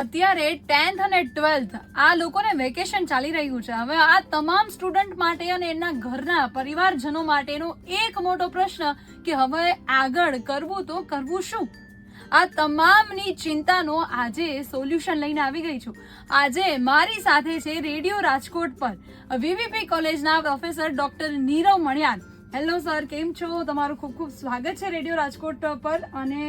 અત્યારે 10th અને 12th આ લોકોને વેકેશન ચાલી રહ્યું છે. હવે આ તમામ સ્ટુડન્ટ માટે અને એના ઘરના પરિવારજનો માટેનો એક મોટો પ્રશ્ન કે હવે આગળ કરવું તો કરવું શું. આ તમામની ચિંતાનો આજે સોલ્યુશન લઈને આવી ગઈ છું. આજે મારી સાથે છે રેડિયો રાજકોટ પર વીવીપી કોલેજના professor doctor Nirav Maniyar. Hello sir, કેમ છો? તમારું ખૂબ ખૂબ સ્વાગત છે રેડિયો રાજકોટ પર. અને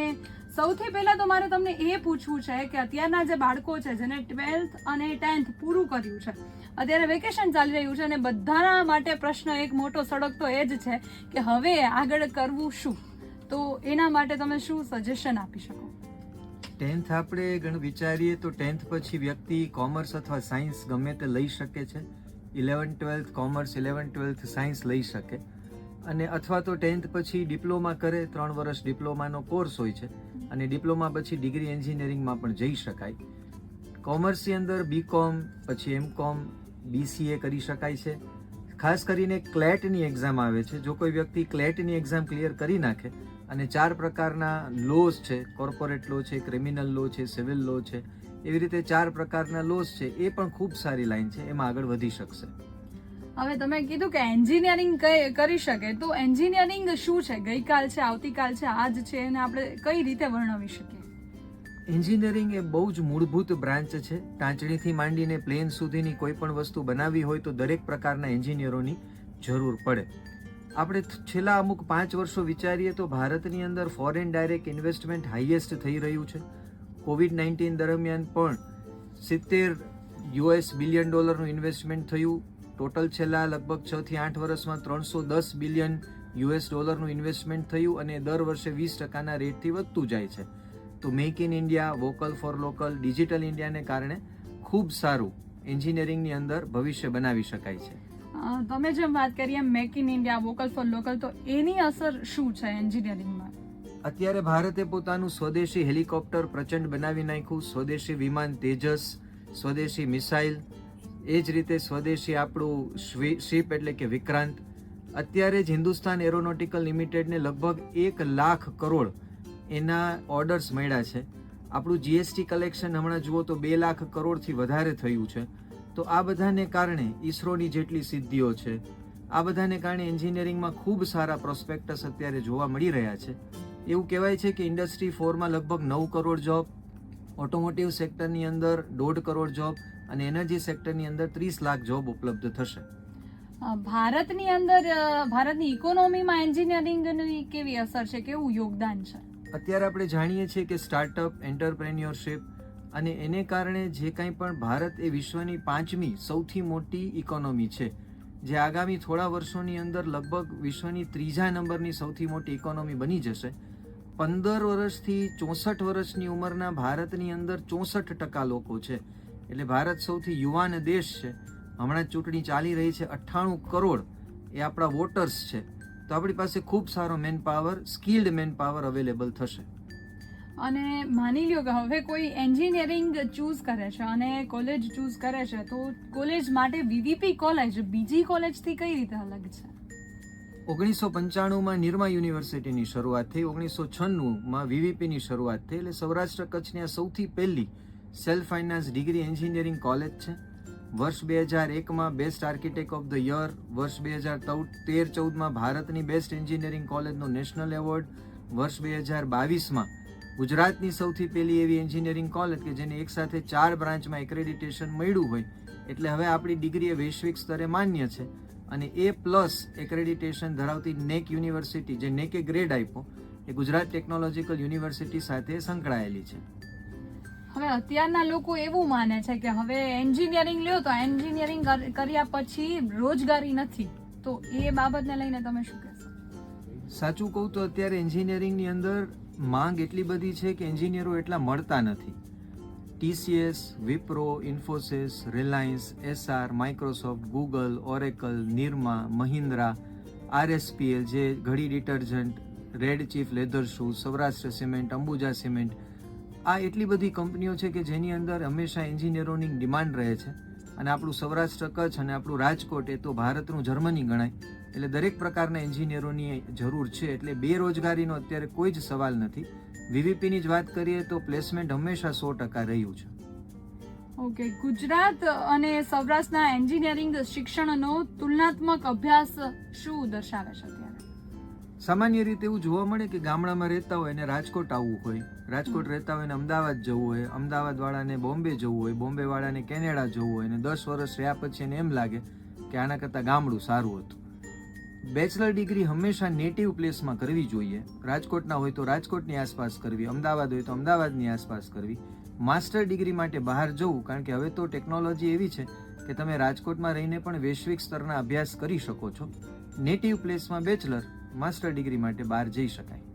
સૌથી પહેલા તો મારે તમને એ પૂછવું છે કે અત્યારના જે બાળકો છે જેને 12th અને 10th પૂરું કર્યું છે, અત્યારે વેકેશન ચાલી રહ્યું છે અને બધાના માટે પ્રશ્ન એક મોટો સળગતો એ જ છે કે હવે આગળ કરવું શું. તો એના માટે તમે શું સજેશન આપી શકો? 10th આપણે ઘણું વિચારીએ તો 10th પછી વ્યક્તિ કોમર્સ અથવા સાયન્સ ગમે તે લઈ શકે છે. 11th 12th commerce, 11th 12th science લઈ શકે, અને અથવા તો 10th પછી ડિપ્લોમા કરે. 3 વર્ષ ડિપ્લોમાનો કોર્સ હોય છે અને ડિપ્લોમા પછી ડિગ્રી એન્જિનિયરિંગમાં પણ જઈ શકાય. કોમર્સની અંદર બીકોમ, પછી એમકોમ, બીસીએ કરી શકાય છે. ખાસ કરીને ક્લેટની એક્ઝામ આવે છે. જો કોઈ વ્યક્તિ ક્લેટની એક્ઝામ ક્લિયર કરી નાખે અને 4 પ્રકારના લોઝ છે, કોર્પોરેટ લો છે, ક્રિમિનલ લો છે, સિવિલ લો છે, એવી રીતે 4 પ્રકારના લોઝ છે, એ પણ ખૂબ સારી લાઈન છે, એમાં આગળ વધી શકશે. હવે તમે કીધું કે એન્જિનિયરિંગ કરી શકે, તો એન્જિનિયરિંગ શું છે? ગઈકાલ છે, આવતીકાલ છે, આજ છે, અને આપણે કઈ રીતે વર્ણવી શકીએ? એન્જિનિયરિંગ એ બહુ જ મૂળભૂત બ્રાન્ચ છે. ટાંચણીથી માંડીને પ્લેન સુધીની કોઈ પણ વસ્તુ બનાવવી હોય તો દરેક પ્રકારના એન્જિનિયરોની જરૂર પડે. આપણે છેલ્લા અમુક 5 વર્ષો વિચારીએ તો ભારતની અંદર ફોરેન ડાયરેક્ટ ઇન્વેસ્ટમેન્ટ હાઈએસ્ટ થઈ રહ્યું છે. COVID-19 દરમિયાન પણ $70 બિલિયન ઇન્વેસ્ટમેન્ટ થયું. ટોટલ છેલ્લા લગભગ 6 થી 8 વર્ષમાં $310 બિલિયન ઇન્વેસ્ટમેન્ટ થયું, અને દર વર્ષે 20%ના રેટથી વધતું જાય છે. તો make in India, vocal for local, digital ઇન્ડિયાને કારણે ખૂબ સારું એન્જિનિયરિંગની અંદર ભવિષ્ય બનાવી શકાય છે. તમે જેમ વાત કરી એમ make in India, vocal for local, તો એની અસર શું છે એન્જિનિયરિંગમાં? અત્યારે ભારતે પોતાનું સ્વદેશી હેલિકોપ્ટર પ્રચંડ બનાવી નાખ્યું, સ્વદેશી વિમાન તેજસ, સ્વદેશી મિસાઇલ, એ જ રીતે સ્વદેશી આપણું શિપ એટલે કે વિક્રાંત. અત્યારે જ હિન્દુસ્તાન એરોનોટિકલ લિમિટેડને લગભગ 1 લાખ કરોડ એના ઓર્ડર્સ મળ્યા છે. આપણું જીએસટી કલેક્શન હમણાં જુઓ તો 2 લાખ કરોડથી વધારે થયું છે. તો આ બધાને કારણે ઈસરોની જેટલી સિદ્ધિઓ છે, આ બધાને કારણે એન્જિનિયરિંગમાં ખૂબ સારા પ્રોસ્પેક્ટસ અત્યારે જોવા મળી રહ્યા છે. એવું કહેવાય છે કે ઇન્ડસ્ટ્રી 4માં લગભગ 9 કરોડ જોબ, ઓટોમોટિવ સેક્ટરની અંદર 1.5 કરોડ જોબ, અને એનર્જી સેક્ટરની અંદર 30 લાખ જોબ ઉપલબ્ધ થશે. ભારતની અંદર ભારતની ઇકોનોમીમાં એન્જિનિયરિંગની કેવી અસર છે, કેવું યોગદાન છે? અત્યારે આપણે જાણીએ છીએ કે સ્ટાર્ટઅપ, એન્ટરપ્રેન્યોરશિપ, અને એને કારણે જે કંઈ પણ ભારત એ વિશ્વની 5મી સૌથી મોટી ઇકોનોમી છે, જે આગામી થોડા વર્ષોની અંદર લગભગ વિશ્વની 3જા નંબરની સૌથી મોટી ઇકોનોમી બની જશે. 15 વર્ષથી 64 વર્ષની ઉંમરના ભારતની અંદર 64% લોકો છે. એટલે ભારત સૌથી યુવાન દેશ છે. હમણાં જ ચૂંટણી ચાલી રહી છે. 98 કરોડ એ આપણા વોટર્સ છે. તો આપણી પાસે ખૂબ સારો man power, skilled man power available થશે. અને માની લ્યો કે હવે કોઈ એન્જિનિયરિંગ ચૂઝ કરે છે અને કોલેજ ચૂઝ કરે છે, તો કોલેજ માટે વીવીપી કોલેજ બીજી કોલેજથી કઈ રીતે અલગ છે? 1995માં નિરમા યુનિવર્સિટીની શરૂઆત થઈ, 1996માં વીવીપીની શરૂઆત થઈ. એટલે સૌરાષ્ટ્ર કચ્છની આ સૌથી પહેલી self finance degree engineering college છે. વર્ષ 2001માં best architect of the year, વર્ષ 2013-14માં ભારતની બેસ્ટ એન્જિનિયરિંગ કોલેજનો નેશનલ એવોર્ડ, વર્ષ 2022માં ગુજરાતની સૌથી પહેલી એવી એન્જિનિયરિંગ કોલેજ કે જેને એકસાથે 4 બ્રાન્ચમાં એક્રેડિટેશન મળ્યું હોય. એટલે હવે આપણી ડિગ્રી એ વૈશ્વિક સ્તરે માન્ય છે, અને A+ એક્રેડિટેશન ધરાવતી નેક યુનિવર્સિટી, જે નેકે ગ્રેડ આપ્યો, એ ગુજરાત ટેકનોલોજીકલ યુનિવર્સિટી સાથે સંકળાયેલી છે. હવે અત્યારના લોકો એવું માને છે કે હવે એન્જિનિયરિંગ લ્યો તો એન્જિનિયરિંગ કર્યા પછી રોજગારી નથી, તો એ બાબતને લઈને તમે શું કહેશો? સાચું કહું તો અત્યારે એન્જિનિયરિંગની અંદર માંગ એટલી બધી છે કે એન્જિનિયરો એટલા મળતા નથી. TCS, Wipro, Infosys, Reliance, SR, Microsoft, Google, Oracle, Nirma, Mahindra, RSPL જે ઘડી detergent, red chief leather shoes, Saurashtra cement, Ambuja cement, આ એટલી બધી કંપનીઓ છે કે જેની અંદર હંમેશા એન્જિનિયરોની ડિમાન્ડ રહે છે. અને આપણું સૌરાષ્ટ્ર કચ્છ અને આપણું રાજકોટ એ તો ભારતનું જર્મની ગણાય. એટલે દરેક પ્રકારના એન્જિનિયરોની જરૂર છે. એટલે બેરોજગારીનો અત્યારે કોઈ જ સવાલ નથી. વીવીપીની જ વાત કરીએ તો પ્લેસમેન્ટ હંમેશા 100% રહ્યું છે. ઓકે, ગુજરાત અને સૌરાષ્ટ્રના એન્જિનિયરિંગ શિક્ષણનો તુલનાત્મક અભ્યાસ શું દર્શાવે છે અત્યારે? સામાન્ય રીતે એવું જોવા મળે કે ગામડામાં રહેતા હોય અને રાજકોટ આવવું હોય, રાજકોટ રહેતા હોય ને અમદાવાદ જવું હોય, અમદાવાદ વાળાને બોમ્બે જવું હોય, બોમ્બે વાળાને કેનેડા જવું હોય, અને 10 વર્ષ રહ્યા પછી એને એમ લાગે કે આના કરતાં ગામડું સારું હતું. બેચલર ડિગ્રી હંમેશા નેટિવ પ્લેસમાં કરવી જોઈએ. રાજકોટના હોય તો રાજકોટની આસપાસ કરવી, અમદાવાદ હોય તો અમદાવાદની આસપાસ કરવી. માસ્ટર ડિગ્રી માટે બહાર જવું, કારણ કે હવે તો ટેકનોલોજી એવી છે કે તમે રાજકોટમાં રહીને પણ વૈશ્વિક સ્તરના અભ્યાસ કરી શકો છો. નેટિવ પ્લેસમાં બેચલર, માસ્ટર ડિગ્રી માટે બહાર જઈ શકાય.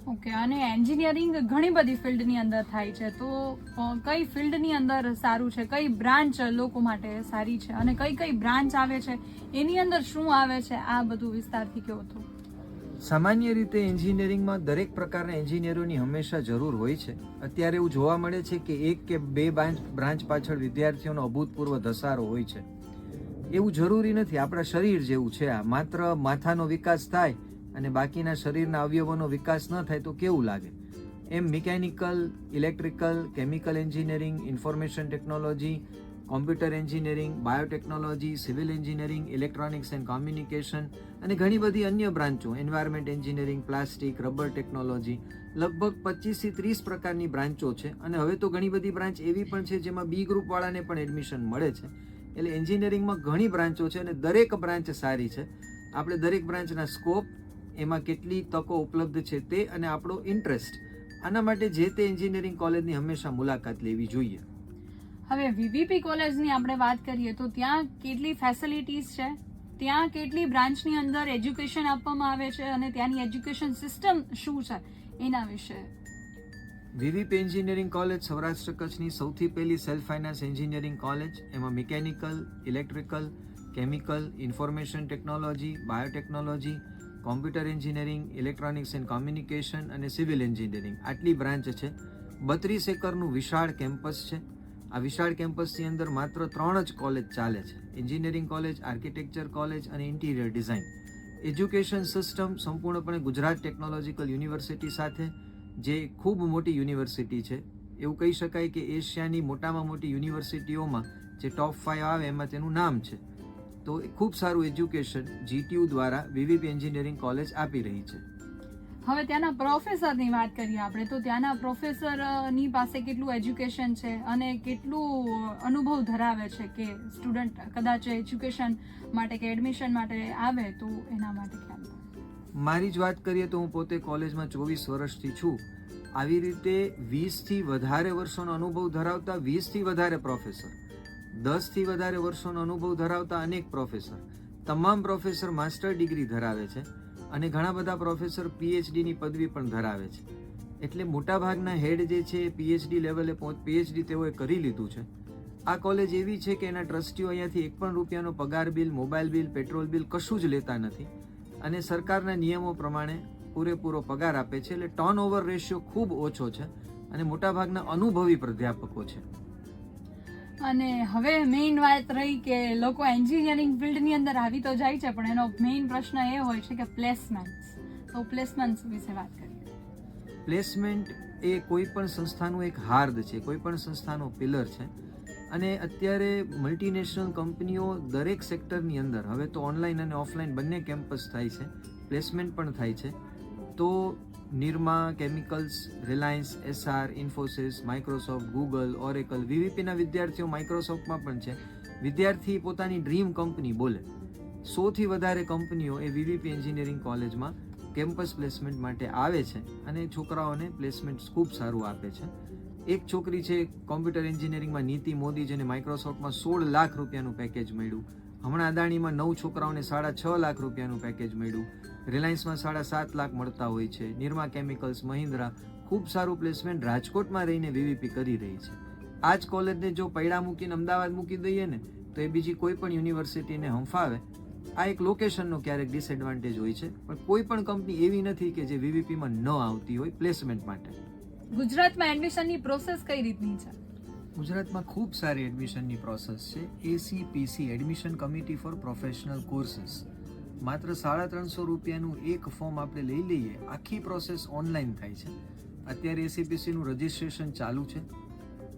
ઓકે, અને એન્જિનિયરિંગ ઘણી બધી ફિલ્ડની અંદર થાય છે, તો કઈ ફિલ્ડની અંદર સારું છે, કઈ બ્રાન્ચ લોકો માટે સારી છે, અને કઈ કઈ બ્રાન્ચ આવે છે, એની અંદર શું આવે છે, આ બધું વિસ્તારથી કહો તો. સામાન્ય રીતે એન્જિનિયરિંગમાં દરેક પ્રકારના એન્જિનિયરોની હંમેશા જરૂર હોય છે. અત્યારે એવું જોવા મળે છે કે 1 કે 2 બ્રાન્ચ પાછળ વિદ્યાર્થીઓનો અભૂતપૂર્વ ધસારો હોય છે. એવું જરૂરી નથી. આપણા શરીર જેવું છે આ. માત્ર માથાનો વિકાસ થાય અને બાકીના શરીરના અવયવોનો વિકાસ ન થાય તો કેવું લાગે? એમ mechanical, electrical, chemical engineering, information technology, computer engineering, biotechnology, civil engineering, electronics and communication અને ઘણી બધી અન્ય બ્રાન્ચો, environment engineering, plastic, rubber technology, લગભગ 25 થી 30 પ્રકારની બ્રાન્ચો છે. અને હવે તો ઘણી બધી બ્રાન્ચ એવી પણ છે જેમાં બી ગ્રુપ વાળાને પણ એડમિશન મળે છે. એટલે એન્જિનિયરિંગમાં ઘણી બ્રાન્ચો છે અને દરેક બ્રાન્ચ સારી છે. આપણે દરેક બ્રાન્ચના સ્કોપ, એમાં કેટલી તકો ઉપલબ્ધ છે તે, અને આપણો ઇન્ટરેસ્ટ, આના માટે જે તે એન્જિનિયરિંગ કોલેજની હંમેશા મુલાકાત લેવી જોઈએ. હવે વીવીપી કોલેજની આપણે વાત કરીએ તો ત્યાં કેટલી ફેસિલિટીઝ છે, ત્યાં કેટલી બ્રાન્ચની અંદર એજ્યુકેશન આપવામાં આવે છે, અને ત્યાંની એજ્યુકેશન સિસ્ટમ શું છે, એના વિશે. વીવીપી એન્જિનિયરિંગ કોલેજ સૌરાષ્ટ્ર કચ્છની સૌથી પહેલી સેલ્ફ ફાઇનાન્સ એન્જિનિયરિંગ કોલેજ. એમાં mechanical, electrical, chemical, information technology, biotechnology, computer engineering, electronics and communication અને સિવિલ એન્જિનિયરિંગ, આટલી બ્રાન્ચ છે. 32 એકરનું વિશાળ કેમ્પસ છે. આ વિશાળ કેમ્પસની અંદર માત્ર 3 જ કોલેજ ચાલે છે: એન્જિનિયરિંગ કોલેજ, આર્કિટેક્ચર કોલેજ અને ઇન્ટિરિયર ડિઝાઇન. એજ્યુકેશન સિસ્ટમ સંપૂર્ણપણે ગુજરાત ટેકનોલોજીકલ યુનિવર્સિટી સાથે, જે ખૂબ મોટી યુનિવર્સિટી છે. એવું કહી શકાય કે એશિયાની મોટામાં મોટી યુનિવર્સિટીઓમાં જે ટોપ 5 આવે એમાં તેનું નામ છે. તો ખૂબ સારું એજ્યુકેશન જીટીયુ દ્વારા વીવીપી એન્જિનિયરિંગ કોલેજ આપી રહી છે. હવે ત્યાંના પ્રોફેસરની વાત કરીએ આપણે, તો ત્યાંના પ્રોફેસરની પાસે કેટલું એજ્યુકેશન છે અને કેટલું અનુભવ ધરાવે છે કે સ્ટુડન્ટ કદાચ એજ્યુકેશન માટે કે એડમિશન માટે આવે તો એના માટે ખ્યાલ થાય. મારી જ વાત કરીએ તો હું પોતે કોલેજમાં 24 વર્ષથી છું. આવી રીતે 20 થી વધારે વર્ષોનો અનુભવ ધરાવતા 20 થી વધારે પ્રોફેસર, 10 થી વધારે વર્ષોનો અનુભવ ધરાવતા અનેક પ્રોફેસર, તમામ પ્રોફેસર માસ્ટર ડિગ્રી ધરાવે છે અને ઘણા બધા પ્રોફેસર પીએચડીની પદવી પણ ધરાવે છે. એટલે મોટાભાગના હેડ જે છે એ પીએચડી લેવલે પીએચડી તેઓએ કરી લીધું છે. આ કોલેજ એવી છે કે એના ટ્રસ્ટીઓ અહીંયાથી 1 પણ રૂપિયાનો પગાર bill, mobile bill, petrol bill કશું જ લેતા નથી અને સરકારના નિયમો પ્રમાણે પૂરેપૂરો પગાર આપે છે. એટલે ટર્નઓવર રેશિયો ખૂબ ઓછો છે અને મોટાભાગના અનુભવી પ્રાધ્યાપકો છે. અને હવે મેઇન વાત રહી કે લોકો એન્જિનિયરિંગ ફિલ્ડની અંદર આવી તો જાય છે, પણ એનો મેઇન પ્રશ્ન એ હોય છે કે પ્લેસમેન્ટ્સ. તો પ્લેસમેન્ટ્સ વિશે વાત કરીએ. પ્લેસમેન્ટ એ કોઈ પણ સંસ્થાનું એક હાર્દ છે, કોઈ પણ સંસ્થાનો પિલર છે. અને અત્યારે મલ્ટીનેશનલ કંપનીઓ દરેક સેક્ટરની અંદર, હવે તો ઓનલાઈન અને ઓફલાઈન બંને કેમ્પસ થાય છે, પ્લેસમેન્ટ પણ થાય છે. તો Nirma chemicals, Reliance, Essar, Infosys, Microsoft, Google, Oracle, વીવીપીના વિદ્યાર્થીઓ માઇક્રોસોફ્ટમાં પણ છે. વિદ્યાર્થી પોતાની ડ્રીમ કંપની બોલે. 100 થી વધારે કંપનીઓ એ વીવીપી એન્જિનિયરિંગ કોલેજમાં કેમ્પસ પ્લેસમેન્ટ માટે આવે છે અને છોકરાઓને પ્લેસમેન્ટ ખૂબ સારું આપે છે. એક છોકરી છે કોમ્પ્યુટર એન્જિનિયરિંગમાં, નીતિ મોદી, જેને માઇક્રોસોફ્ટમાં 16 લાખ રૂપિયાનું પેકેજ મળ્યું. હમણાં અદાણીમાં 9 છોકરાઓને 6.5 લાખ રૂપિયાનું પેકેજ મળ્યું. રિલાયન્સમાં 7.5 લાખ મળતા હોય છે. નિરમા કેમિકલ્સ, મહિન્દ્રા, ખૂબ સારું પ્લેસમેન્ટ રાજકોટમાં રહીને વીવીપી કરી રહી છે. આ જ કોલેજને જો પૈડા મૂકીને અમદાવાદ મૂકી દઈએ ને તો એ બીજી કોઈ પણ યુનિવર્સિટીને હંફાવે. આ એક લોકેશનનો ક્યારેક ડિસએડવાન્ટેજ હોય છે, પણ કોઈ પણ કંપની એવી નથી કે જે વીવીપીમાં ન આવતી હોય પ્લેસમેન્ટ માટે. ગુજરાતમાં એડમિશનની પ્રોસેસ કઈ રીતની છે? ગુજરાતમાં ખૂબ સારી એડમિશનની પ્રોસેસ છે. ACPC, admission committee four professional courses. માત્ર 350 રૂપિયાનું એક ફોર્મ આપણે લઈ લઈએ, આખી પ્રોસેસ ઓનલાઈન થાય છે. અત્યારે એસીપીસીનું રજિસ્ટ્રેશન ચાલુ છે.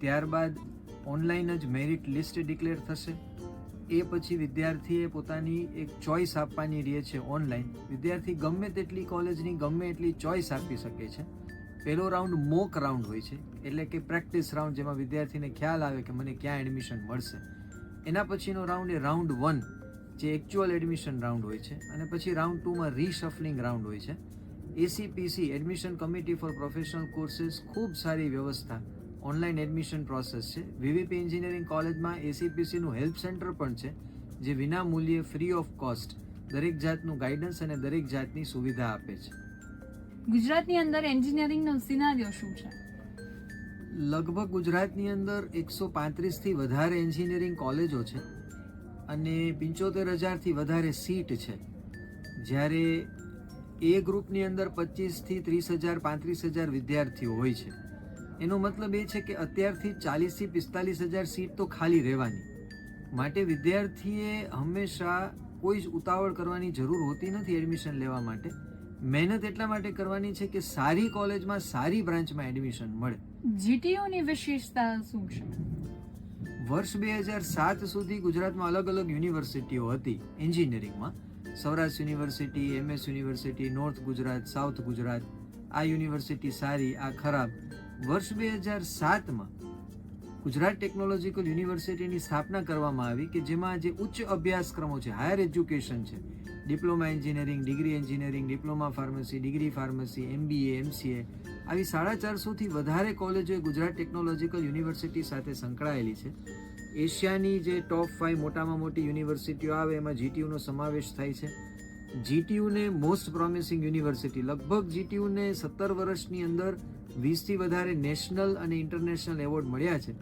ત્યારબાદ ઓનલાઈન જ મેરિટ લિસ્ટ ડિક્લેર થશે. એ પછી વિદ્યાર્થીએ પોતાની એક ચોઇસ આપવાની રહે છે ઓનલાઈન. વિદ્યાર્થી ગમે તેટલી કોલેજની ગમે એટલી ચોઇસ આપી શકે છે. પહેલો રાઉન્ડ મોક રાઉન્ડ હોય છે, એટલે કે પ્રેક્ટિસ રાઉન્ડ, જેમાં વિદ્યાર્થીને ખ્યાલ આવે કે મને ક્યાં એડમિશન મળશે. એના પછીનો રાઉન્ડ એ રાઉન્ડ 1, જે એકચ્યુઅલ એડમિશન રાઉન્ડ હોય છે. અને પછી રાઉન્ડ 2માં રીશફલિંગ રાઉન્ડ હોય છે. ACPC admission committee four professional courses ખૂબ સારી વ્યવસ્થા ઓનલાઈન એડમિશન પ્રોસેસ છે. વીવીપી એન્જિનિયરિંગ કોલેજમાં એસીપીસીનું હેલ્પ સેન્ટર પણ છે, જે વિના મૂલ્યે ફ્રી ઓફ કોસ્ટ દરેક જાતનું ગાઈડન્સ અને દરેક જાતની સુવિધા આપે છે. ગુજરાતની અંદર એન્જિનિયરિંગનો સિનારિયો શું છે? લગભગ ગુજરાતની અંદર 135થી વધારે એન્જિનિયરિંગ કોલેજો છે અને 75,000થી વધારે સીટ છે. જ્યારે એ ગ્રુપની અંદર 25થી 30,000 35,000 વિદ્યાર્થીઓ હોય છે. એનો મતલબ એ છે કે અત્યારથી 40,000થી 45,000 સીટ તો ખાલી રહેવાની. માટે વિદ્યાર્થીએ હંમેશા કોઈ જ ઉતાવળ કરવાની જરૂર હોતી નથી એડમિશન લેવા માટે. મહેનત એટલા માટે કરવાની છે કે સારી કોલેજમાં સારી બ્રાન્ચમાં એડમિશન મળે. જીટીયુની વિશેષતા શું છે? વર્ષ 2007 સુધી ગુજરાતમાં અલગ અલગ યુનિવર્સિટીઓ હતી એન્જિનિયરિંગમાં. Saurashtra university, MS university, north Gujarat, south Gujarat. આ યુનિવર્સિટી સારી, આ ખરાબ. વર્ષ 2007માં ગુજરાત ટેકનોલોજીકલ યુનિવર્સિટીની સ્થાપના કરવામાં આવી, કે જેમાં જે ઉચ્ચ અભ્યાસક્રમો છે, હાયર એજ્યુકેશન છે, diploma engineering, degree engineering, diploma pharmacy, degree pharmacy, MBA, MCA, આવી 450થી વધારે કોલેજો ગુજરાત ટેકનોલોજીકલ યુનિવર્સિટી સાથે સંકળાયેલી છે. એશિયાની જે ટોપ 5 મોટામાં મોટી યુનિવર્સિટીઓ આવે એમાં જીટીયુનો સમાવેશ થાય છે. જીટીયુને મોસ્ટ પ્રોમિસિંગ યુનિવર્સિટી, લગભગ જીટીયુને 17 વર્ષની અંદર 20થી વધારે નેશનલ અને ઇન્ટરનેશનલ એવોર્ડ મળ્યા છે,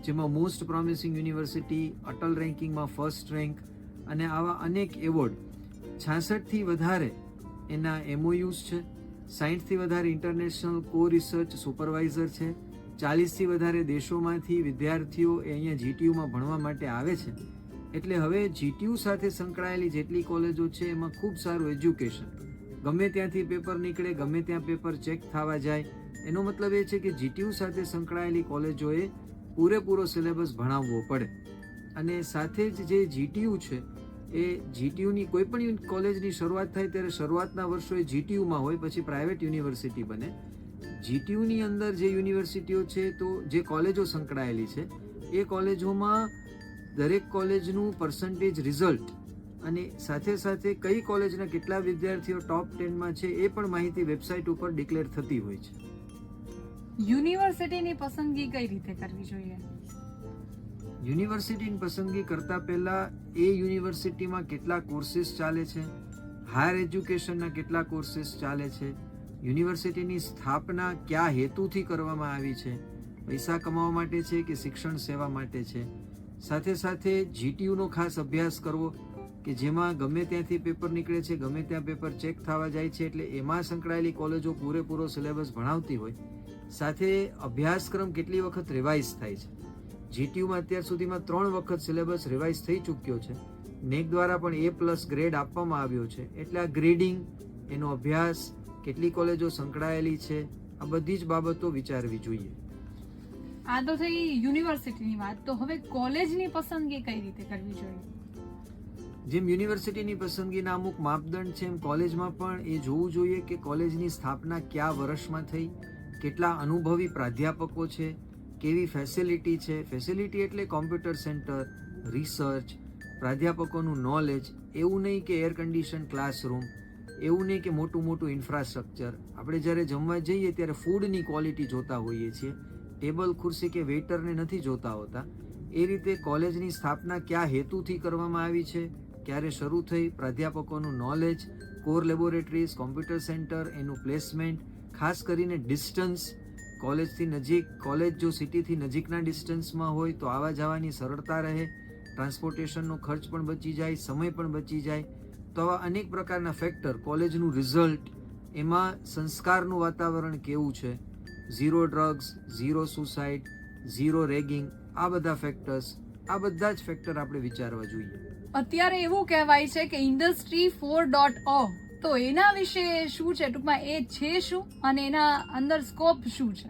જેમાં મોસ્ટ પ્રોમિસિંગ યુનિવર્સિટી, અટલ રેન્કિંગમાં ફર્સ્ટ રેન્ક અને આવા અનેક એવોર્ડ. 66થી વધારે એના MOUs છે. 60થી વધારે ઇન્ટરનેશનલ કો રિસર્ચ સુપરવાઇઝર છે. 40થી વધારે દેશોમાંથી વિદ્યાર્થીઓ એ અહીંયા જીટીયુમાં ભણવા માટે આવે છે. એટલે હવે જીટીયુ સાથે સંકળાયેલી જેટલી કોલેજો છે એમાં ખૂબ સારું એજ્યુકેશન. ગમે ત્યાંથી પેપર નીકળે, ગમે ત્યાં પેપર ચેક થવા જાય. એનો મતલબ એ છે કે જીટીયુ સાથે સંકળાયેલી કોલેજોએ પૂરેપૂરો સિલેબસ ભણાવવો પડે. અને સાથે જ જે જીટીયુ છે એ જીટીયુની કોઈ પણ કોલેજની શરૂઆત થાય ત્યારે શરૂઆતના વર્ષો એ જીટીયુમાં હોય, પછી પ્રાઇવેટ યુનિવર્સિટી બને. જીટીયુની અંદર જે યુનિવર્સિટીઓ છે, તો જે કોલેજો સંકળાયેલી છે એ કોલેજોમાં દરેક કોલેજનું પર્સન્ટેજ રિઝલ્ટ અને સાથે સાથે કઈ કોલેજના કેટલા વિદ્યાર્થીઓ ટોપ 10માં છે એ પણ માહિતી વેબસાઇટ ઉપર ડિક્લેર થતી હોય છે. યુનિવર્સિટીની પસંદગી કઈ રીતે કરવી જોઈએ? યુનિવર્સિટીની પસંદગી કરતા પહેલા એ યુનિવર્સિટીમાં કેટલા કોર્સીસ ચાલે છે, હાયર એજ્યુકેશનના કેટલા કોર્સીસ ચાલે છે, યુનિવર્સિટીની સ્થાપના કયા હેતુથી કરવામાં આવી છે, પૈસા કમાવા માટે છે કે શિક્ષણ સેવા માટે છે. સાથે સાથે જીટીયુનો ખાસ અભ્યાસ કરવો, કે જેમાં ગમે ત્યાંથી પેપર નીકળે છે, ગમે ત્યાં પેપર ચેક થવા જાય છે, એટલે એમાં સંકળાયેલી કોલેજો પૂરેપૂરો સિલેબસ ભણાવતી હોય. સાથે અભ્યાસક્રમ કેટલી વખત રિવાઇઝ થાય છે. જીટીયુમાં અત્યાર સુધીમાં 3 વખત સિલેબસ રિવાઇઝ થઈ ચૂક્યો છે. નેક દ્વારા પણ A+ ગ્રેડ આપવામાં આવ્યો છે. એટલે આ ગ્રેડિંગ, એનો અભ્યાસ, કેટલી કોલેજો સંકળાયેલી છે, આ બધી જ બાબતો વિચારવી જોઈએ. આ તો થઈ યુનિવર્સિટીની વાત. તો હવે કોલેજની પસંદગી કઈ રીતે કરવી જોઈએ? જેમ યુનિવર્સિટીની પસંદગીના અમુક માપદંડ છે, એમ કોલેજમાં પણ એ જોવું જોઈએ કે કોલેજની સ્થાપના કયા વર્ષમાં થઈ, કેટલા અનુભવી પ્રાધ્યાપકો છે, કેવી ફેસિલિટી છે. ફેસિલિટી એટલે કોમ્પ્યુટર સેન્ટર, રિસર્ચ, પ્રાધ્યાપકોનું નોલેજ. એવું નહીં કે એર કન્ડિશન ક્લાસરૂમ, એવું નહીં કે મોટું ઇન્ફ્રાસ્ટ્રક્ચર. આપણે જ્યારે જમવા જઈએ ત્યારે ફૂડની ક્વોલિટી જોતા હોઈએ છીએ, ટેબલ ખુરશી કે વેઇટરને નથી જોતા હોતા. એ રીતે કોલેજની સ્થાપના કયા હેતુથી કરવામાં આવી છે, ક્યારે શરૂ થઈ, પ્રાધ્યાપકોનું knowledge, core laboratories, computer centre, એનું પ્લેસમેન્ટ, ખાસ કરીને ડિસ્ટન્સ. કોલેજથી નજીક, કોલેજ જો સિટીથી નજીકના ડિસ્ટન્સમાં હોય તો આવવા જવાની સરળતા રહે, ટ્રાન્સપોર્ટેશનનો ખર્ચ પણ બચી જાય, સમય પણ બચી જાય. તો આવા અનેક પ્રકારના ફેક્ટર, કોલેજનું રિઝલ્ટ, એમાં સંસ્કારનું વાતાવરણ કેવું છે, zero drugs, zero suicide, zero ragging, આ બધા ફેક્ટર્સ, આ બધા જ ફેક્ટર આપણે વિચારવા જોઈએ. અત્યારે એવું કહેવાય છે કે ઇન્ડસ્ટ્રી 4.0, તો એના વિશે શું છે? ટૂંકમાં એ છે શું અને એના અંદર સ્કોપ શું છે?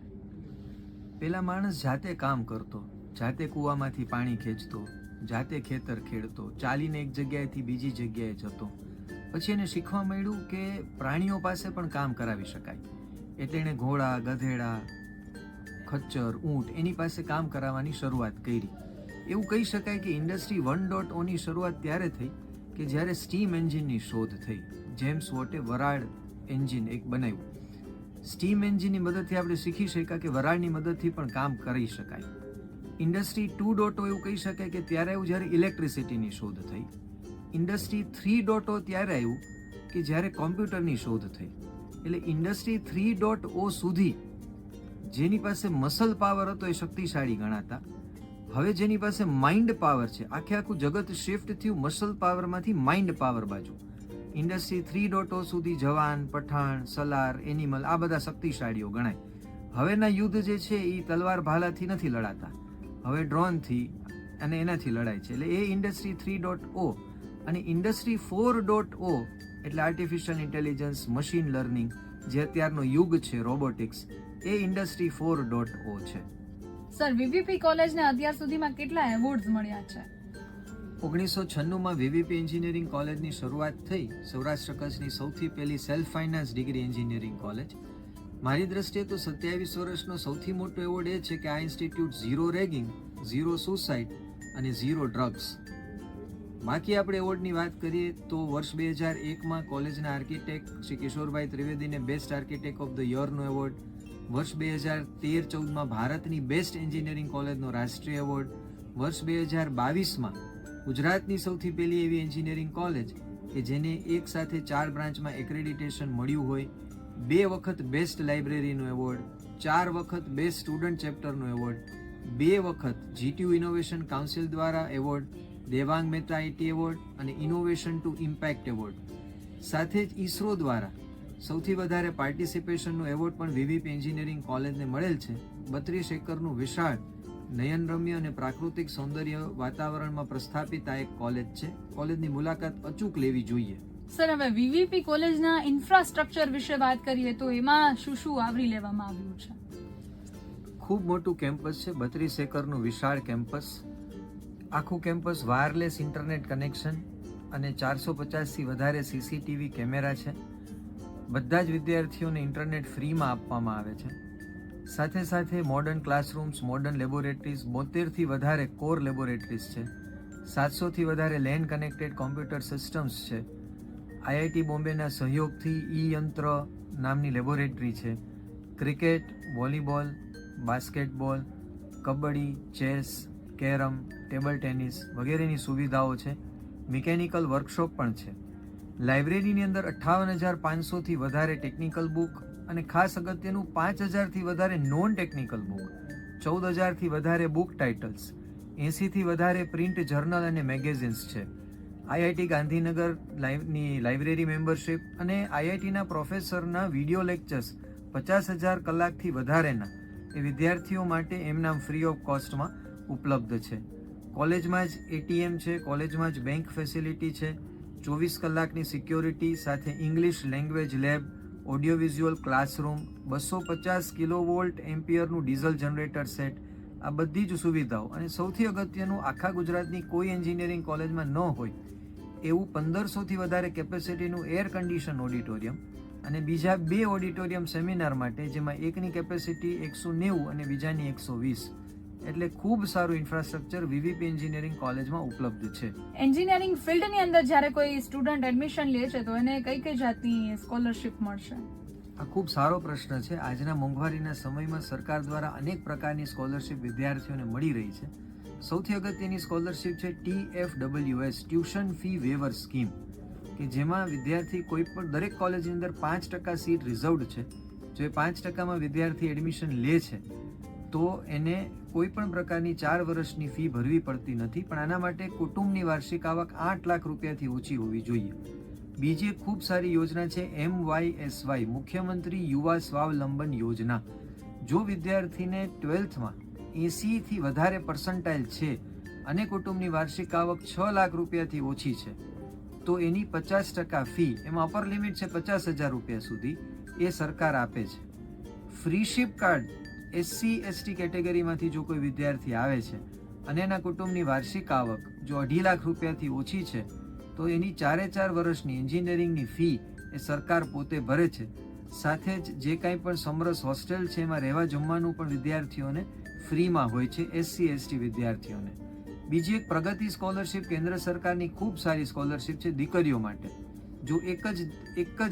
પેલા માણસ જાતે કામ કરતો, જાતે કૂવામાંથી પાણી ખેંચતો, જાતે ખેતર ખેડતો, ચાલીને એક જગ્યાએથી બીજી જગ્યાએ જતો. પછી એને શીખવા મળ્યું કે પ્રાણીઓ પાસે પણ કામ કરાવી શકાય. એટલે એણે ઘોડા, ગધેડા, ખચ્ચર, ઊંટ એની પાસે કામ કરાવવાની શરૂઆત કરી. એવું કહી શકાય કે ઇન્ડસ્ટ્રી 1.0 ની શરૂઆત ત્યારે થઈ કે જ્યારે સ્ટીમ એન્જિનની શોધ થઈ. જેમ્સ વોટે વરાળ એન્જિન એક બનાવ્યું. સ્ટીમ એન્જિનની મદદથી આપણે શીખી શક્યા કે વરાળની મદદથી પણ કામ કરી શકાય. ઇન્ડસ્ટ્રી 2.0 એવું કહી શકાય કે ત્યારે આવ્યું જ્યારે ઇલેક્ટ્રિસિટીની શોધ થઈ. ઇન્ડસ્ટ્રી 3.0 ત્યારે આવ્યું કે જ્યારે કોમ્પ્યુટરની શોધ થઈ. એટલે ઇન્ડસ્ટ્રી 3.0 સુધી જેની પાસે મસલ પાવર હતો એ શક્તિશાળી ગણાતા. હવે જેની પાસે માઇન્ડ પાવર છે, આખું જગત શિફ્ટ થયું મસલ પાવરમાંથી માઇન્ડ પાવર બાજુ. ઇન્ડસ્ટ્રી 3.0 સુધી જવાન, પઠાણ, સલાર, એનિમલ આ બધા શક્તિશાળીઓ ગણાય. હવેના યુદ્ધ જે છે એ તલવાર ભાલાથી નથી લડાતા, હવે ડ્રોનથી અને એનાથી લડાય છે. એટલે એ ઇન્ડસ્ટ્રી 3.0 અને ઇન્ડસ્ટ્રી 4.0 એટલે આર્ટિફિશિયલ ઇન્ટેલિજન્સ, મશીન લર્નિંગ જે અત્યારનો યુગ છે, રોબોટિક્સ, એ ઇન્ડસ્ટ્રી 4.0 છે. સર, વીવીપી કોલેજને અત્યાર સુધીમાં કેટલા એવોર્ડ્સ મળ્યા છે? 1996માં વીવીપી એન્જિનિયરિંગ કોલેજની શરૂઆત થઈ. સૌરાષ્ટ્ર કચ્છની સૌથી પહેલી self finance degree engineering college. મારી દ્રષ્ટિએ તો 27 વર્ષનો સૌથી મોટો એવોર્ડ એ છે કે આ ઇન્સ્ટિટ્યૂટ 0 રેગિંગ, 0 સુસાઇડ અને 0 ડ્રગ્સ. બાકી આપણે એવોર્ડની વાત કરીએ તો વર્ષ 2001માં કોલેજના આર્કિટેક્ટ શ્રી કિશોરભાઈ ત્રિવેદીને બેસ્ટ આર્કિટેક્ટ ઓફ ધ યરનો એવોર્ડ, વર્ષ 2013-14માં ભારતની બેસ્ટ એન્જિનિયરિંગ કોલેજનો રાષ્ટ્રીય એવોર્ડ, વર્ષ 2022માં ગુજરાતની સૌથી પહેલી એવી એન્જિનિયરિંગ કોલેજ કે જેને એક સાથે 4 બ્રાન્ચમાં એક્રેડિટેશન મળ્યું હોય, 2 વખત બેસ્ટ લાઇબ્રેરીનો એવોર્ડ, 4 વખત બેસ્ટ સ્ટુડન્ટ ચેપ્ટરનો એવોર્ડ, 2 વખત જીટીયુ ઇનોવેશન કાઉન્સિલ દ્વારા award, Devang Mehta IT award અને ઇનોવેશન ટુ ઇમ્પેક્ટ એવોર્ડ. સાથે જ ઇસરો દ્વારા સૌથી વધારે પાર્ટિસિપેશનનો એવોર્ડ પણ વીવીપી એન્જિનિયરિંગ કોલેજને મળેલ છે. 32 એકરનું વિશાળ, નયનરમ્ય અને પ્રાકૃતિક સૌંદર્ય વાતાવરણમાં પ્રસ્થાપિત આ એક કોલેજ છે. કોલેજની મુલાકાત અચૂક લેવી જોઈએ. સર, હવે વીવીપી કોલેજના ઇન્ફ્રાસ્ટ્રક્ચર વિશે વાત કરીએ તો એમાં શું શું આવરી લેવામાં આવ્યું છે? ખૂબ મોટું કેમ્પસ છે, 32 એકરનું વિશાળ કેમ્પસ. આખું કેમ્પસ વાયરલેસ ઇન્ટરનેટ કનેક્શન અને 450થી વધારે સીસીટીવી કેમેરા છે. બધા જ વિદ્યાર્થીઓને ઇન્ટરનેટ ફ્રીમાં આપવામાં આવે છે. સાથે સાથે મોડર્ન ક્લાસરૂમ્સ, મોડર્ન લેબોરેટરીઝ, 72થી વધારે કોર લેબોરેટરીઝ છે. 700થી વધારે લેન કનેક્ટેડ કોમ્પ્યુટર સિસ્ટમ્સ છે. આઈઆઈટી બોમ્બેના સહયોગથી યંત્ર નામની લેબોરેટરી છે. Cricket, volleyball, basketball, kabaddi, chess, carrom, table tennis વગેરેની સુવિધાઓ છે. મિકેનિકલ વર્કશોપ પણ છે. લાઇબ્રેરીની અંદર 58,500થી વધારે ટેકનિકલ બુક અને ખાસ અગત્યનું 5,000થી વધારે નોન ટેકનિકલ બુક, 14,000થી વધારે બુક ટાઇટલ્સ, 80થી વધારે પ્રિન્ટ જર્નલ અને મેગેઝિન્સ છે. આઈઆઈટી ગાંધીનગરની લાઇબ્રેરી મેમ્બરશિપ અને આઈઆઈટીના પ્રોફેસરના વિડીયો લેક્ચર્સ 50,000 કલાકથી વધારેના એ વિદ્યાર્થીઓ માટે એમનામ ફ્રી ઓફ કોસ્ટમાં ઉપલબ્ધ છે. કોલેજમાં જ એટીએમ છે, કોલેજમાં જ બેંક ફેસિલિટી છે, 24 કલાકની સિક્યોરિટી સાથે English language lab, audio visual classroom, 250 kilovolt એમ્પિયરનું ડીઝલ જનરેટર સેટ, આ બધી જ સુવિધાઓ અને સૌથી અગત્યનું આખા ગુજરાતની કોઈ એન્જિનિયરિંગ કોલેજમાં ન હોય એવું 1500થી વધારે કેપેસિટીનું એર કન્ડિશન ઓડિટોરિયમ અને બીજા 2 ઓડિટોરિયમ સેમિનાર માટે, જેમાં એકની કેપેસિટી 190 અને બીજાની 120. એટલે ખૂબ સારું ઇન્ફ્રાસ્ટ્રક્ચર વીવીપી એન્જિનિયરિંગ કોલેજમાં ઉપલબ્ધ છે. એન્જિનિયરિંગ ફિલ્ડની અંદર જ્યારે કોઈ સ્ટુડન્ટ એડમિશન લે છે તો એને કઈ કઈ જાતની સ્કોલરશિપ મળશે? આ ખૂબ સારો પ્રશ્ન છે. આજના મોંઘવારીના સમયમાં સરકાર દ્વારા અનેક પ્રકારની સ્કોલરશિપ વિદ્યાર્થીઓને મળી રહી છે. સૌથી અગત્યની સ્કોલરશિપ છે TFWS, tuition fee waiver scheme, કે જેમાં વિદ્યાર્થી કોઈ પણ દરેક કોલેજની અંદર 5% સીટ રિઝર્વડ છે. જો એ 5%માં વિદ્યાર્થી એડમિશન લે છે તો એને કોઈ પણ પ્રકારની 4 વર્ષની ફી ભરવી પડતી નથી. પણ આના માટે કુટુંબની વાર્ષિક આવક 8 લાખ રૂપિયાથી ઓછી હોવી જોઈએ. બીજી એક ખૂબ સારી યોજના છે MYSY, મુખ્યમંત્રી યુવા સ્વાવલંબન યોજના. જો વિદ્યાર્થીને 12થમાં 80થી વધારે પર્સન્ટાઇલ છે અને કુટુંબની વાર્ષિક આવક 6 લાખ રૂપિયાથી ઓછી છે તો એની 50% ફી, એમાં અપર લિમિટ છે 50,000 રૂપિયા સુધી, એ સરકાર આપે છે. ફ્રી શિપ કાર્ડ SC/ST કેટેગરીમાંથી જો કોઈ વિદ્યાર્થી આવે છે અને એના કુટુંબની વાર્ષિક આવક જો 2.5 લાખ રૂપિયાથી ઓછી છે તો એની 4 વર્ષની એન્જિનિયરિંગની ફી એ સરકાર પોતે ભરે છે. સાથે જ જે કાંઈ પણ સમરસ હોસ્ટેલ છે એમાં રહેવા જમવાનું પણ વિદ્યાર્થીઓને ફ્રીમાં હોય છે, SC/ST વિદ્યાર્થીઓને. બીજી એક પ્રગતિ સ્કોલરશિપ કેન્દ્ર સરકારની ખૂબ સારી સ્કોલરશિપ છે દીકરીઓ માટે. જો એક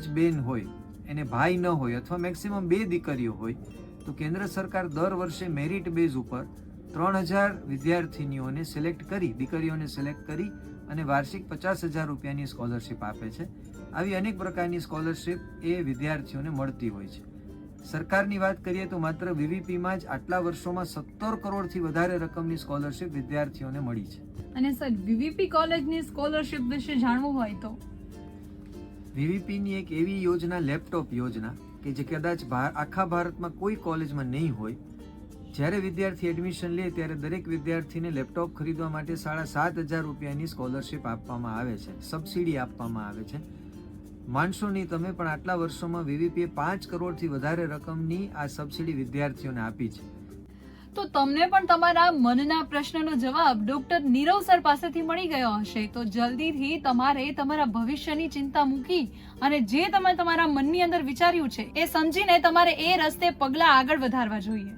જ બેન હોય, એને ભાઈ ન હોય અથવા મેક્સિમમ 2 દીકરીઓ હોય તો કેન્દ્ર સરકાર દર વર્ષે મેરિટ બેઝ ઉપર 3000 વિદ્યાર્થીનીઓને દીકરીઓને સિલેક્ટ કરી અને વાર્ષિક 50,000 રૂપિયાની સ્કોલરશિપ આપે છે. આવી અનેક પ્રકારની સ્કોલરશિપ એ વિદ્યાર્થીઓને મળતી હોય છે. સરકારની વાત કરીએ તો માત્ર VVPમાં જ આટલા વર્ષોમાં 17 કરોડથી વધારે રકમની સ્કોલરશિપ વિદ્યાર્થીઓને મળી છે. અને સર VVP કોલેજની સ્કોલરશિપ વિશે જાણવું હોય તો VVPની એક એવી યોજના, લેપટોપ યોજના, કે જે કદાચ આખા ભારતમાં કોઈ કોલેજમાં નહીં હોય. જ્યારે વિદ્યાર્થી એડમિશન લે ત્યારે દરેક વિદ્યાર્થીને લેપટોપ ખરીદવા માટે 7,500 રૂપિયાની સ્કોલરશિપ આપવામાં આવે છે, સબસિડી આપવામાં આવે છે. માનશો નહીં તમે, પણ આટલા વર્ષોમાં VVPએ 5 કરોડથી વધારે રકમની આ સબસિડી વિદ્યાર્થીઓને આપી છે. તો તમને પણ તમારા મનના પ્રશ્નનો જવાબ ડોક્ટર નીરવ સર પાસેથી મળી ગયો હશે. તો જલ્દીથી તમારે તમારા ભવિષ્યની ચિંતા મૂકી અને જે તમે તમારા મનની અંદર વિચાર્યું છે એ સમજીને તમારે એ રસ્તે પગલાં આગળ વધારવા જોઈએ.